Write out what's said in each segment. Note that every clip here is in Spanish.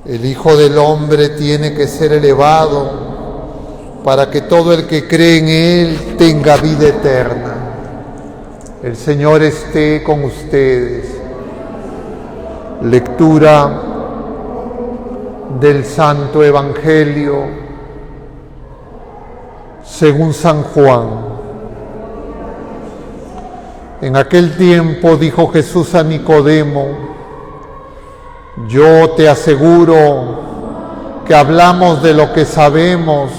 El Hijo del Hombre tiene que ser elevado para que todo el que cree en Él tenga vida eterna. El Señor esté con ustedes. Lectura del Santo Evangelio según San Juan. En aquel tiempo dijo Jesús a Nicodemo: yo te aseguro que hablamos de lo que sabemos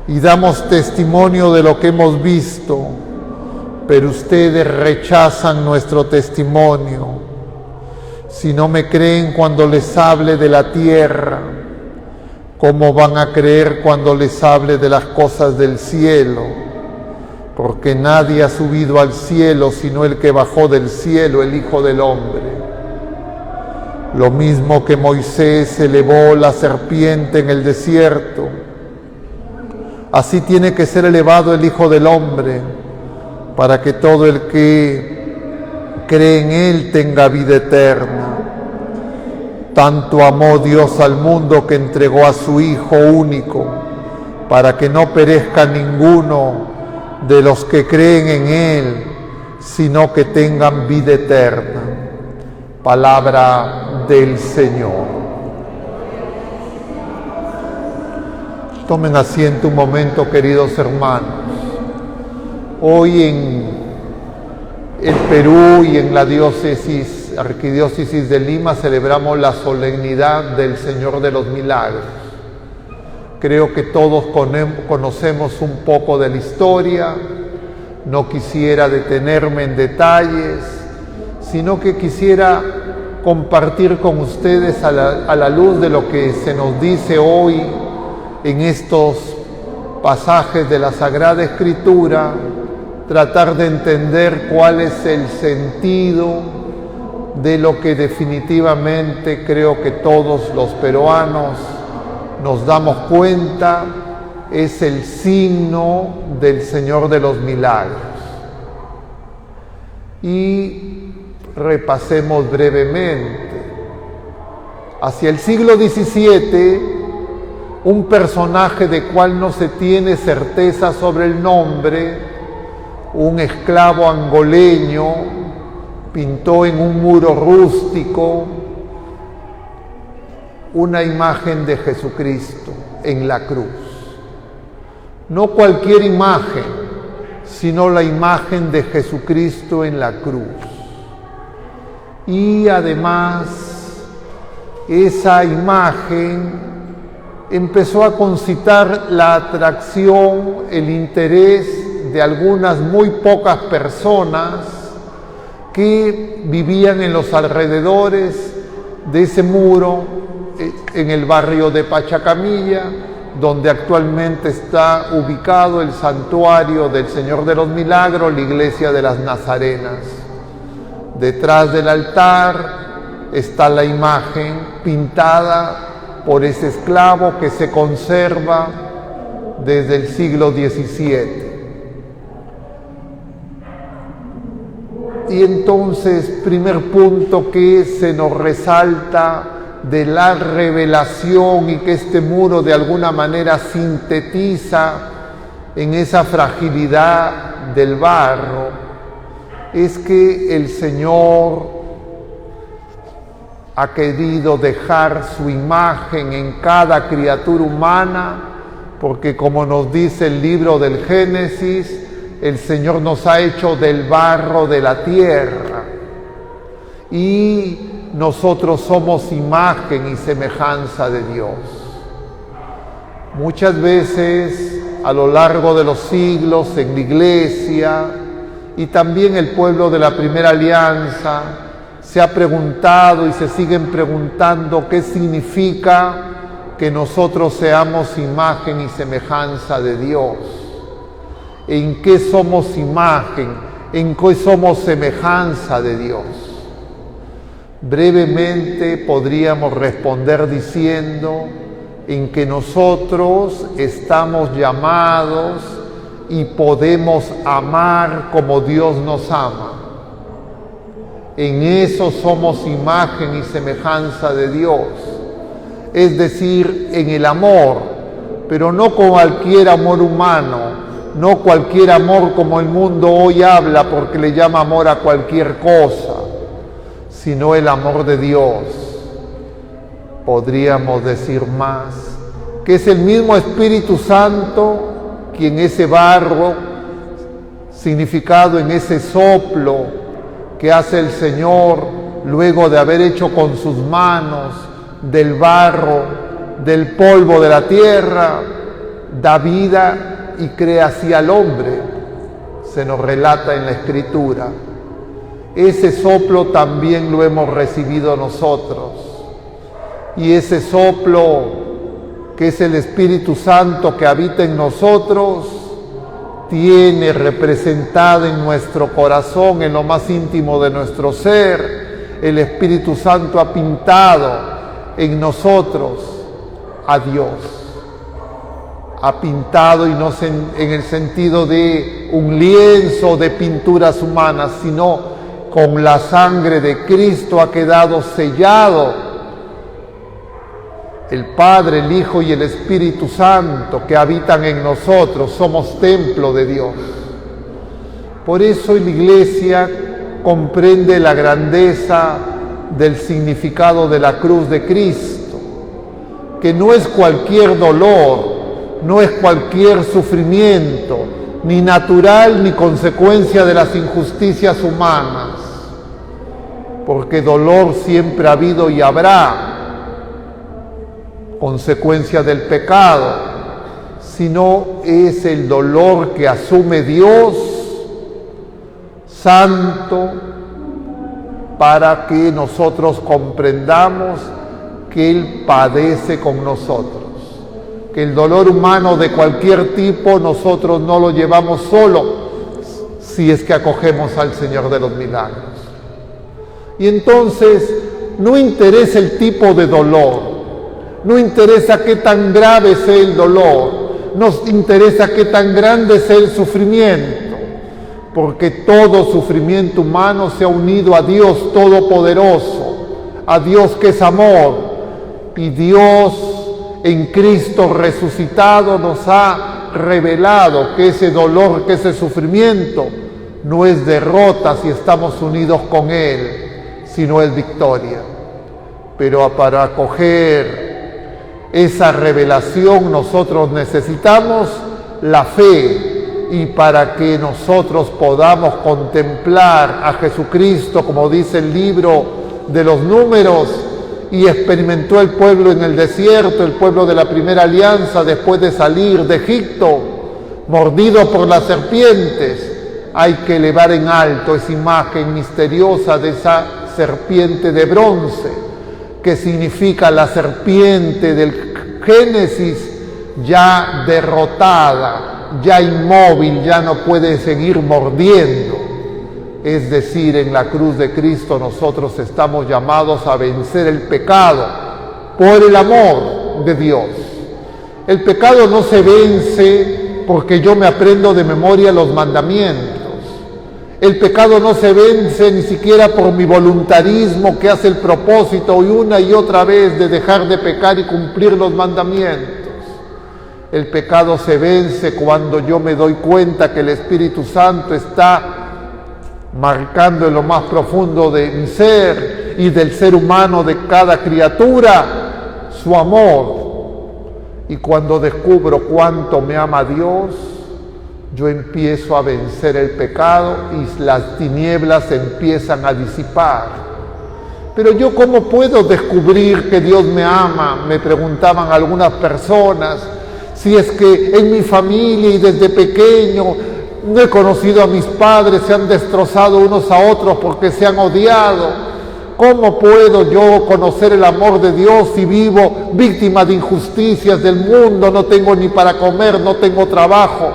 y damos testimonio de lo que hemos visto, pero ustedes rechazan nuestro testimonio. Si no me creen cuando les hable de la tierra, ¿cómo van a creer cuando les hable de las cosas del cielo? Porque nadie ha subido al cielo sino el que bajó del cielo, el Hijo del Hombre. Lo mismo que Moisés elevó la serpiente en el desierto, así tiene que ser elevado el Hijo del Hombre, para que todo el que cree en Él tenga vida eterna. Tanto amó Dios al mundo que entregó a su Hijo único, para que no perezca ninguno de los que creen en Él, sino que tengan vida eterna. Palabra del Señor. Tomen asiento un momento, queridos hermanos. Hoy en el Perú y en la arquidiócesis de Lima celebramos la solemnidad del Señor de los Milagros. Creo que todos conocemos un poco de la historia. No quisiera detenerme en detalles, sino que quisiera compartir con ustedes a la luz de lo que se nos dice hoy en estos pasajes de la Sagrada Escritura, tratar de entender cuál es el sentido de lo que definitivamente creo que todos los peruanos nos damos cuenta es el signo del Señor de los Milagros. Y repasemos brevemente. Hacia el siglo XVII, un personaje de cual no se tiene certeza sobre el nombre, un esclavo angoleño, pintó en un muro rústico una imagen de Jesucristo en la cruz. No cualquier imagen, sino la imagen de Jesucristo en la cruz. Y además, esa imagen empezó a concitar la atracción, el interés de algunas muy pocas personas que vivían en los alrededores de ese muro, en el barrio de Pachacamilla, donde actualmente está ubicado el santuario del Señor de los Milagros, la iglesia de las Nazarenas. Detrás del altar está la imagen pintada por ese esclavo que se conserva desde el siglo XVII. Y entonces, primer punto que se nos resalta de la revelación y que este muro de alguna manera sintetiza en esa fragilidad del barro, es que el Señor ha querido dejar su imagen en cada criatura humana, porque como nos dice el libro del Génesis, el Señor nos ha hecho del barro de la tierra y nosotros somos imagen y semejanza de Dios. Muchas veces a lo largo de los siglos en la iglesia y también el pueblo de la Primera Alianza se ha preguntado y se siguen preguntando qué significa que nosotros seamos imagen y semejanza de Dios. ¿En qué somos imagen? ¿En qué somos semejanza de Dios? Brevemente podríamos responder diciendo en que nosotros estamos llamados y podemos amar como Dios nos ama. En eso somos imagen y semejanza de Dios. es decir, en el amor, pero no cualquier amor humano, no cualquier amor como el mundo hoy habla porque le llama amor a cualquier cosa, sino el amor de Dios. Podríamos decir más, que es el mismo Espíritu Santo quien ese barro, significado en ese soplo que hace el Señor luego de haber hecho con sus manos del barro, del polvo de la tierra, da vida y crea así al hombre, se nos relata en la Escritura. Ese soplo también lo hemos recibido nosotros, y ese soplo que es el Espíritu Santo que habita en nosotros, tiene representado en nuestro corazón, en lo más íntimo de nuestro ser, el Espíritu Santo ha pintado en nosotros a Dios. Ha pintado, y no en el sentido de un lienzo de pinturas humanas, sino con la sangre de Cristo ha quedado sellado el Padre, el Hijo y el Espíritu Santo que habitan en nosotros. Somos templo de Dios. Por eso la Iglesia comprende la grandeza del significado de la cruz de Cristo, que no es cualquier dolor, no es cualquier sufrimiento, ni natural ni consecuencia de las injusticias humanas, porque dolor siempre ha habido y habrá, consecuencia del pecado, sino es el dolor que asume Dios Santo para que nosotros comprendamos que Él padece con nosotros, que el dolor humano de cualquier tipo nosotros no lo llevamos solo si es que acogemos al Señor de los milagros. Y entonces no interesa el tipo de dolor, no interesa qué tan grave sea el dolor, nos interesa qué tan grande sea el sufrimiento, porque todo sufrimiento humano se ha unido a Dios Todopoderoso, a Dios que es amor, y Dios en Cristo resucitado nos ha revelado que ese dolor, que ese sufrimiento no es derrota si estamos unidos con Él, sino es victoria. Pero para acoger esa revelación nosotros necesitamos la fe, y para que nosotros podamos contemplar a Jesucristo, como dice el libro de los Números, y experimentó el pueblo en el desierto, el pueblo de la primera alianza, después de salir de Egipto, mordido por las serpientes, hay que elevar en alto esa imagen misteriosa de esa serpiente de bronce, que significa la serpiente del Génesis ya derrotada, ya inmóvil, ya no puede seguir mordiendo. Es decir, en la cruz de Cristo nosotros estamos llamados a vencer el pecado por el amor de Dios. El pecado no se vence porque yo me aprendo de memoria los mandamientos. El pecado no se vence ni siquiera por mi voluntarismo que hace el propósito y una y otra vez de dejar de pecar y cumplir los mandamientos. El pecado se vence cuando yo me doy cuenta que el Espíritu Santo está marcando en lo más profundo de mi ser y del ser humano, de cada criatura, su amor. Y cuando descubro cuánto me ama Dios, yo empiezo a vencer el pecado y las tinieblas se empiezan a disipar. Pero yo, ¿cómo puedo descubrir que Dios me ama? Me preguntaban algunas personas, si es que en mi familia y desde pequeño no he conocido a mis padres, se han destrozado unos a otros porque se han odiado. ¿Cómo puedo yo conocer el amor de Dios si vivo víctima de injusticias del mundo? No tengo ni para comer, no tengo trabajo.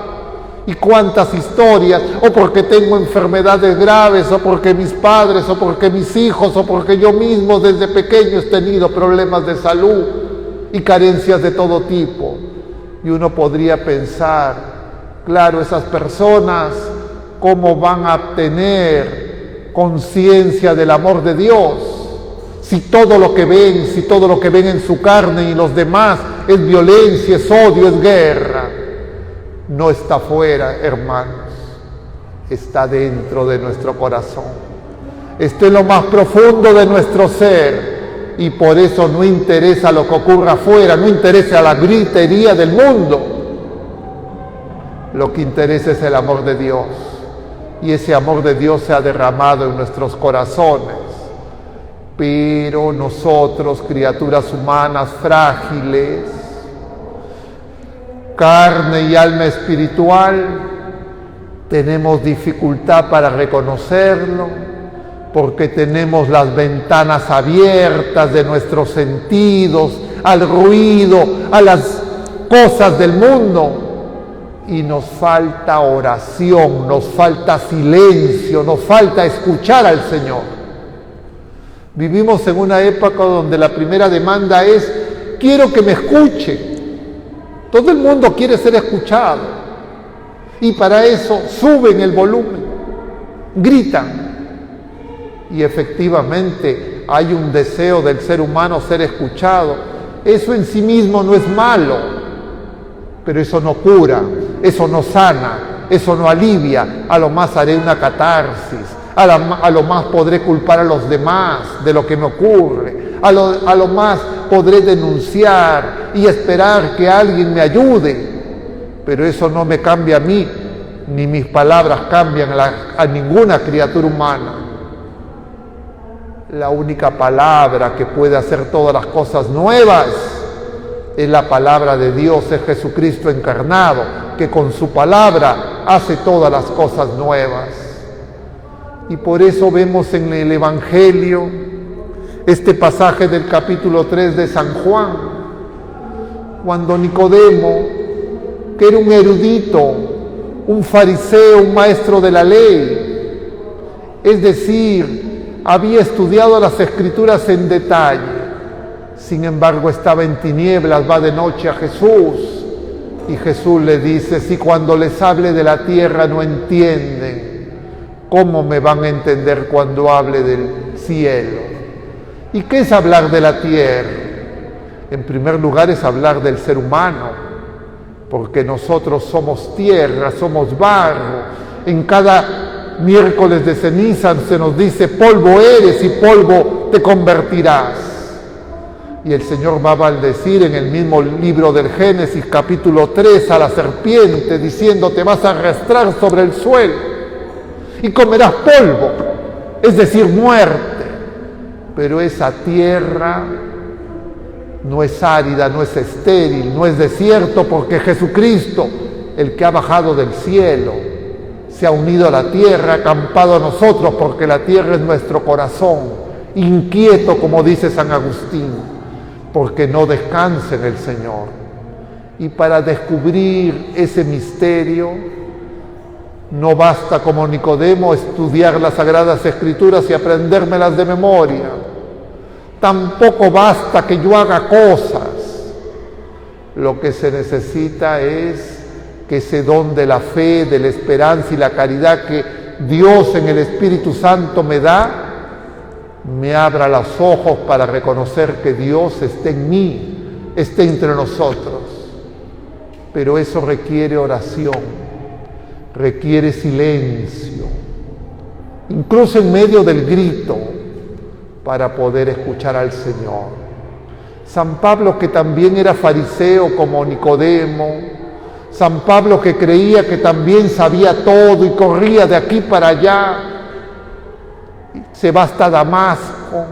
Y cuántas historias, o porque tengo enfermedades graves, o porque mis padres, o porque mis hijos, o porque yo mismo desde pequeño he tenido problemas de salud y carencias de todo tipo. Y uno podría pensar, claro, esas personas, ¿cómo van a tener conciencia del amor de Dios Si todo lo que ven en su carne y los demás es violencia, es odio, es guerra, no está fuera, hermanos, está dentro de nuestro corazón, está en lo más profundo de nuestro ser, y por eso no interesa lo que ocurra afuera, no interesa la gritería del mundo. Lo que interesa es el amor de Dios, y ese amor de Dios se ha derramado en nuestros corazones. Pero nosotros, criaturas humanas frágiles, carne y alma espiritual, tenemos dificultad para reconocerlo, porque tenemos las ventanas abiertas de nuestros sentidos al ruido, a las cosas del mundo, y nos falta oración, nos falta silencio, nos falta escuchar al Señor. Vivimos en una época donde la primera demanda es: quiero que me escuchen. Todo el mundo quiere ser escuchado, y para eso suben el volumen, gritan. Y efectivamente hay un deseo del ser humano ser escuchado. Eso en sí mismo no es malo, pero eso no cura, eso no sana, eso no alivia. A lo más haré una catarsis, a lo más podré culpar a los demás de lo que me ocurre, a lo más podré denunciar y esperar que alguien me ayude, pero eso no me cambia a mí, ni mis palabras cambian a ninguna criatura humana. La única palabra que puede hacer todas las cosas nuevas es la palabra de Dios, es Jesucristo encarnado, que con su palabra hace todas las cosas nuevas. Y por eso vemos en el Evangelio este pasaje del capítulo 3 de San Juan, cuando Nicodemo, que era un erudito, un fariseo, un maestro de la ley, es decir, había estudiado las Escrituras en detalle, sin embargo estaba en tinieblas, va de noche a Jesús, y Jesús le dice: si cuando les hable de la tierra no entienden, ¿cómo me van a entender cuando hable del cielo? ¿Y qué es hablar de la tierra? En primer lugar es hablar del ser humano, porque nosotros somos tierra, somos barro. En cada miércoles de ceniza se nos dice: polvo eres y polvo te convertirás. Y el Señor va a maldecir en el mismo libro del Génesis, capítulo 3, a la serpiente, diciendo: te vas a arrastrar sobre el suelo y comerás polvo, es decir, muerte. Pero esa tierra no es árida, no es estéril, no es desierto, porque Jesucristo, el que ha bajado del cielo, se ha unido a la tierra, ha acampado a nosotros, porque la tierra es nuestro corazón, inquieto, como dice San Agustín, porque no descansa en el Señor. Y para descubrir ese misterio, no basta, como Nicodemo, estudiar las Sagradas Escrituras y aprendérmelas de memoria. Tampoco basta que yo haga cosas. Lo que se necesita es que ese don de la fe, de la esperanza y la caridad que Dios en el Espíritu Santo me da, me abra los ojos para reconocer que Dios está en mí, está entre nosotros. Pero eso requiere oración, requiere silencio, incluso en medio del grito, para poder escuchar al Señor. San Pablo, que también era fariseo como Nicodemo, San Pablo, que creía que también sabía todo y corría de aquí para allá, se va hasta Damasco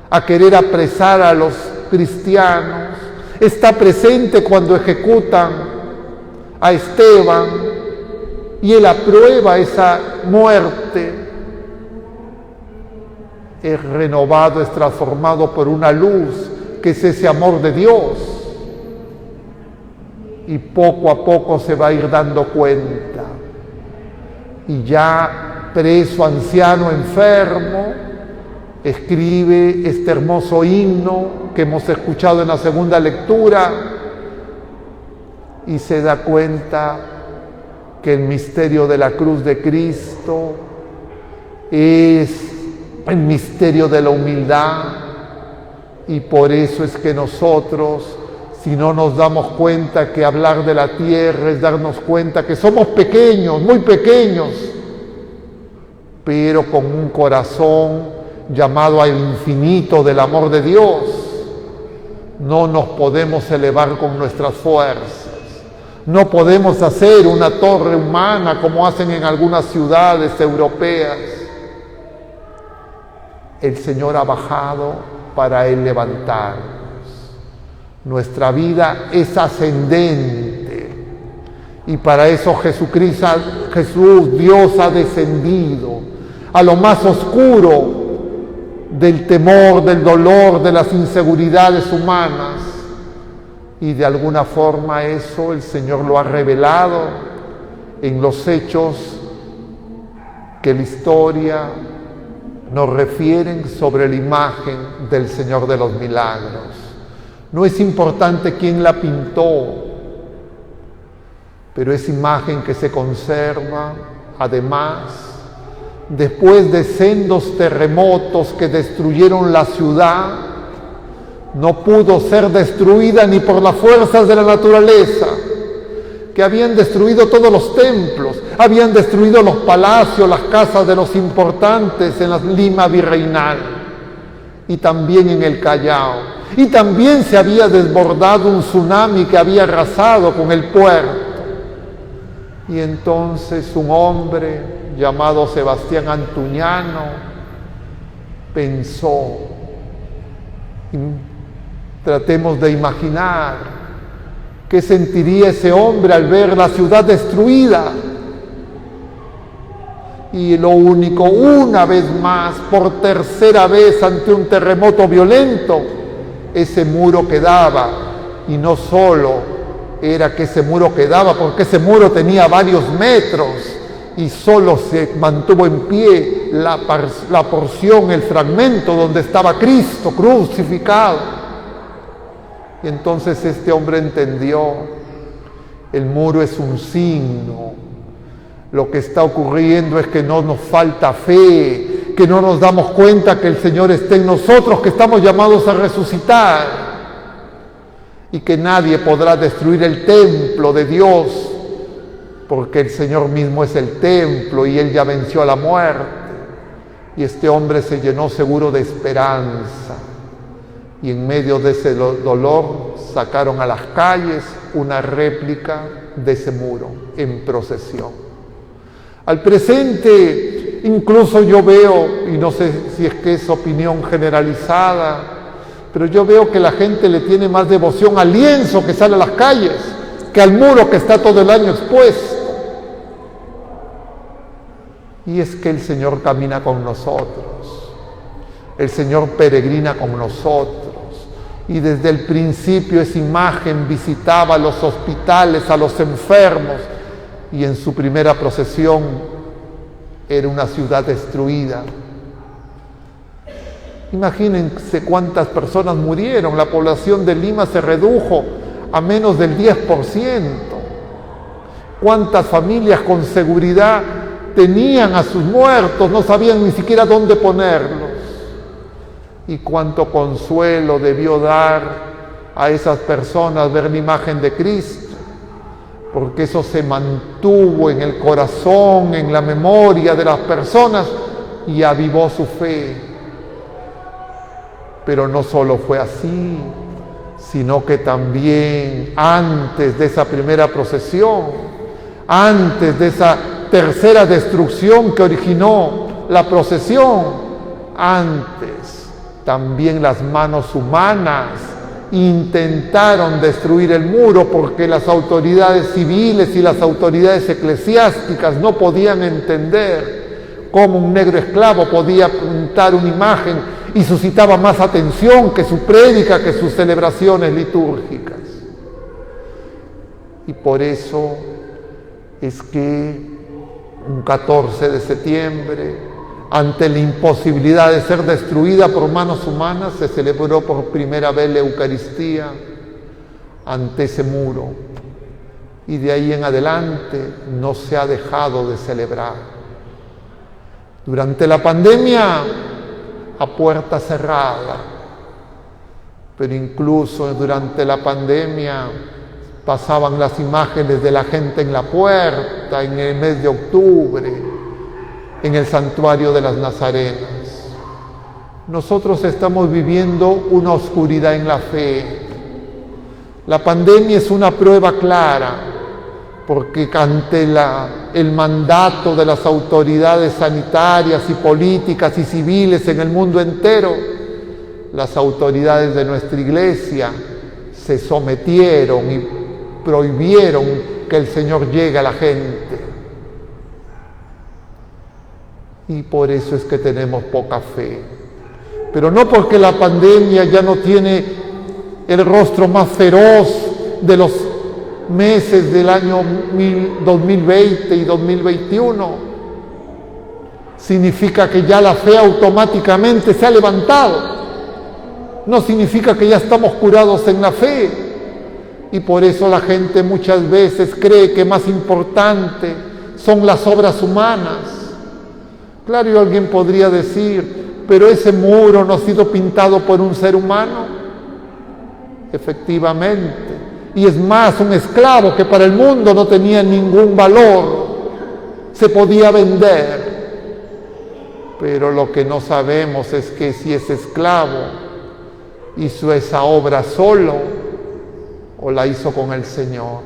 a querer apresar a los cristianos, está presente cuando ejecutan a Esteban y él aprueba esa muerte. Es renovado, es transformado por una luz que es ese amor de Dios, y poco a poco se va a ir dando cuenta, y ya preso, anciano, enfermo, escribe este hermoso himno que hemos escuchado en la segunda lectura, y se da cuenta que el misterio de la cruz de Cristo es el misterio de la humildad, Y por eso es que nosotros, si no nos damos cuenta que hablar de la tierra es darnos cuenta que somos pequeños, muy pequeños, pero con un corazón llamado al infinito del amor de Dios, no nos podemos elevar con nuestras fuerzas. No podemos hacer una torre humana como hacen en algunas ciudades europeas. El Señor ha bajado para Él levantarnos. Nuestra vida es ascendente y para eso Jesús, Dios, ha descendido a lo más oscuro del temor, del dolor, de las inseguridades humanas. Y de alguna forma eso el Señor lo ha revelado en los hechos que la historia nos refieren sobre la imagen del Señor de los Milagros. No es importante quién la pintó, pero esa imagen que se conserva, además, después de sendos terremotos que destruyeron la ciudad, no pudo ser destruida ni por las fuerzas de la naturaleza, que habían destruido todos los templos, habían destruido los palacios, las casas de los importantes en la Lima virreinal y también en el Callao. Y también se había desbordado un tsunami que había arrasado con el puerto. Y entonces un hombre llamado Sebastián Antuñano pensó, tratemos de imaginar qué sentiría ese hombre al ver la ciudad destruida. Y lo único, una vez más, por tercera vez ante un terremoto violento, ese muro quedaba. Y no solo era que ese muro quedaba, porque ese muro tenía varios metros y solo se mantuvo en pie la porción, el fragmento donde estaba Cristo crucificado. Y entonces este hombre entendió, el muro es un signo. Lo que está ocurriendo es que no nos falta fe, que no nos damos cuenta que el Señor está en nosotros, que estamos llamados a resucitar y que nadie podrá destruir el templo de Dios, porque el Señor mismo es el templo y Él ya venció a la muerte. Y este hombre se llenó seguro de esperanza. Y en medio de ese dolor sacaron a las calles una réplica de ese muro en procesión. Al presente, incluso yo veo, y no sé si es que es opinión generalizada, pero yo veo que la gente le tiene más devoción al lienzo que sale a las calles que al muro que está todo el año expuesto. Y es que el Señor camina con nosotros, el Señor peregrina con nosotros. Y desde el principio esa imagen visitaba a los hospitales, a los enfermos, y en su primera procesión era una ciudad destruida. Imagínense cuántas personas murieron, la población de Lima se redujo a menos del 10%. Cuántas familias con seguridad tenían a sus muertos, no sabían ni siquiera dónde ponerlos. Y cuánto consuelo debió dar a esas personas ver la imagen de Cristo, porque eso se mantuvo en el corazón, en la memoria de las personas y avivó su fe. Pero no solo fue así, sino que también antes de esa primera procesión, antes de esa tercera destrucción que originó la procesión, antes también las manos humanas intentaron destruir el muro, porque las autoridades civiles y las autoridades eclesiásticas no podían entender cómo un negro esclavo podía pintar una imagen y suscitaba más atención que su prédica, que sus celebraciones litúrgicas. Y por eso es que un 14 de septiembre, ante la imposibilidad de ser destruida por manos humanas, se celebró por primera vez la Eucaristía ante ese muro. Y de ahí en adelante no se ha dejado de celebrar. Durante la pandemia, a puerta cerrada, pero incluso durante la pandemia pasaban las imágenes de la gente en la puerta, en el mes de octubre, en el santuario de las Nazarenas. Nosotros estamos viviendo una oscuridad en la fe. La pandemia es una prueba clara, porque ante el mandato de las autoridades sanitarias y políticas y civiles en el mundo entero, las autoridades de nuestra iglesia se sometieron y prohibieron que el Señor llegue a la gente. Y por eso es que tenemos poca fe. Pero no porque la pandemia ya no tiene el rostro más feroz de los meses del año 2020 y 2021, significa que ya la fe automáticamente se ha levantado. No significa que ya estamos curados en la fe. Y por eso la gente muchas veces cree que más importante son las obras humanas. Claro, y alguien podría decir, pero ese muro no ha sido pintado por un ser humano. Efectivamente. Y es más, un esclavo que para el mundo no tenía ningún valor, se podía vender. Pero lo que no sabemos es que si ese esclavo hizo esa obra solo o la hizo con el Señor.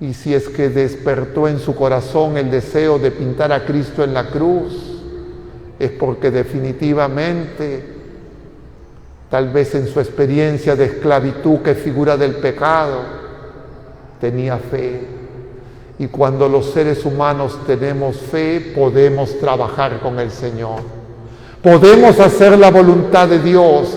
Y si es que despertó en su corazón el deseo de pintar a Cristo en la cruz, es porque definitivamente, tal vez en su experiencia de esclavitud, que es figura del pecado, tenía fe. Y cuando los seres humanos tenemos fe, podemos trabajar con el Señor. Podemos hacer la voluntad de Dios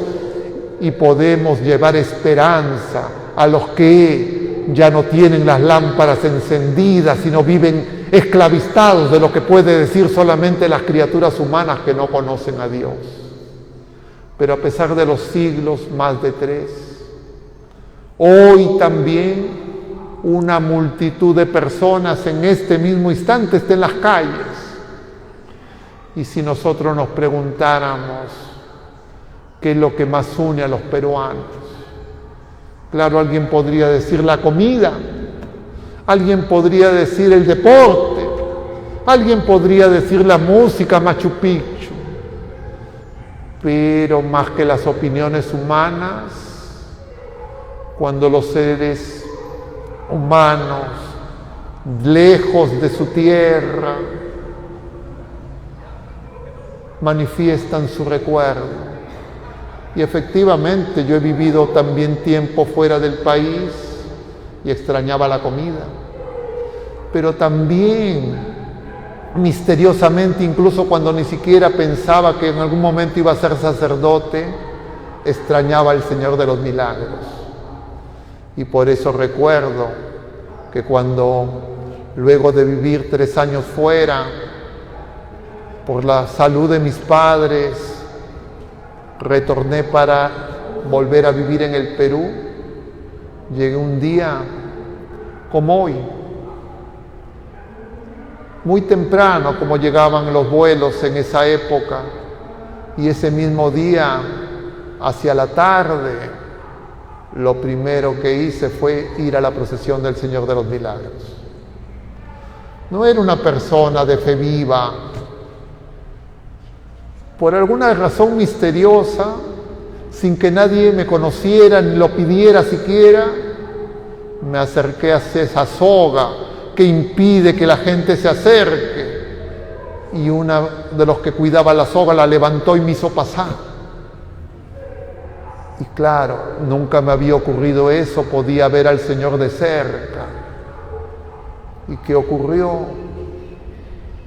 y podemos llevar esperanza a los que ya no tienen las lámparas encendidas, sino viven esclavizados de lo que puede decir solamente las criaturas humanas que no conocen a Dios. Pero a pesar de los siglos, más de 3, hoy también una multitud de personas en este mismo instante está en las calles. Y si nosotros nos preguntáramos qué es lo que más une a los peruanos, claro, alguien podría decir la comida, alguien podría decir el deporte, alguien podría decir la música, Machu Picchu. Pero más que las opiniones humanas, cuando los seres humanos, lejos de su tierra, manifiestan su recuerdo. Y efectivamente yo he vivido también tiempo fuera del país y extrañaba la comida. Pero también, misteriosamente, incluso cuando ni siquiera pensaba que en algún momento iba a ser sacerdote, extrañaba al Señor de los Milagros. Y por eso recuerdo que cuando, luego de vivir 3 años fuera, por la salud de mis padres, retorné para volver a vivir en el Perú, llegué un día como hoy, muy temprano, como llegaban los vuelos en esa época, y ese mismo día, hacia la tarde, lo primero que hice fue ir a la procesión del Señor de los Milagros. No era una persona de fe viva. Por alguna razón misteriosa, sin que nadie me conociera ni lo pidiera siquiera, me acerqué hacia esa soga que impide que la gente se acerque, y uno de los que cuidaba la soga la levantó y me hizo pasar. Y claro, nunca me había ocurrido eso, podía ver al Señor de cerca. ¿Y qué ocurrió?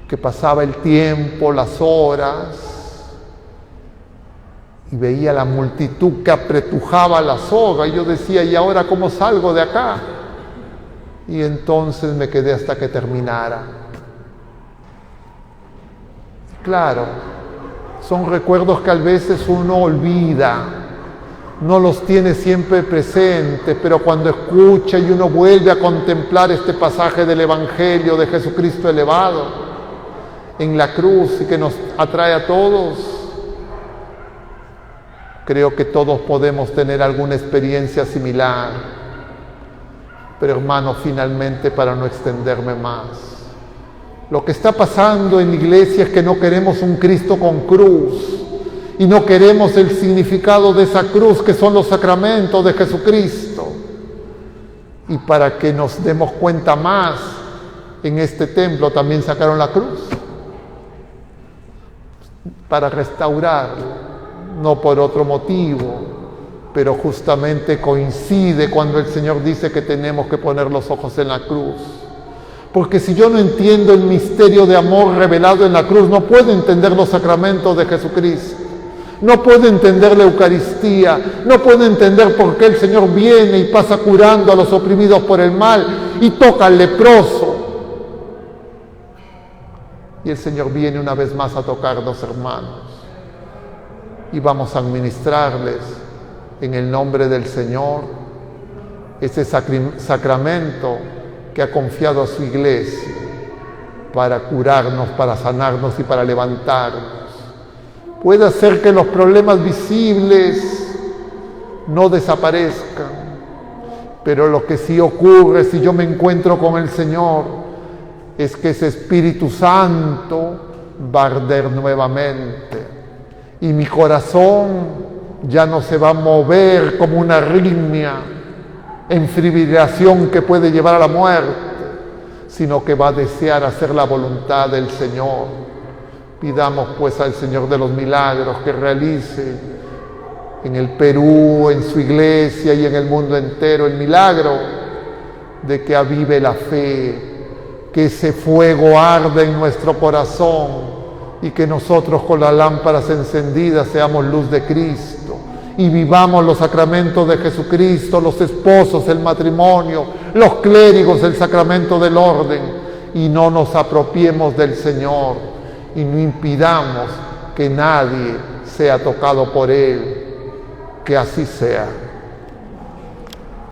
Que pasaba el tiempo, las horas, y veía la multitud que apretujaba la soga, y yo decía, ¿y ahora cómo salgo de acá? Y entonces me quedé hasta que terminara. Claro, son recuerdos que a veces uno olvida, no los tiene siempre presentes, pero cuando escucha y uno vuelve a contemplar este pasaje del Evangelio de Jesucristo elevado en la cruz y que nos atrae a todos, Creo que todos podemos tener alguna experiencia similar. Pero hermano, finalmente, para no extenderme más, lo que está pasando en la iglesia es que no queremos un Cristo con cruz y no queremos el significado de esa cruz que son los sacramentos de Jesucristo. Y para que nos demos cuenta más, en este templo también sacaron la cruz para restaurarla. No por otro motivo, pero justamente coincide cuando el Señor dice que tenemos que poner los ojos en la cruz. Porque si yo no entiendo el misterio de amor revelado en la cruz, no puedo entender los sacramentos de Jesucristo, no puedo entender la Eucaristía, no puedo entender por qué el Señor viene y pasa curando a los oprimidos por el mal y toca al leproso. Y el Señor viene una vez más a tocarnos, hermanos. Y vamos a administrarles en el nombre del Señor ese sacramento que ha confiado a su iglesia para curarnos, para sanarnos y para levantarnos. Puede hacer que los problemas visibles no desaparezcan, pero lo que sí ocurre si yo me encuentro con el Señor es que ese Espíritu Santo va a arder nuevamente. Y mi corazón ya no se va a mover como una arritmia en fibrilación que puede llevar a la muerte, sino que va a desear hacer la voluntad del Señor. Pidamos pues al Señor de los milagros que realice en el Perú, en su iglesia y en el mundo entero el milagro de que avive la fe, que ese fuego arde en nuestro corazón y que nosotros con las lámparas encendidas seamos luz de Cristo y vivamos los sacramentos de Jesucristo, los esposos, el matrimonio, los clérigos, el sacramento del orden, y no nos apropiemos del Señor y no impidamos que nadie sea tocado por Él. Que así sea.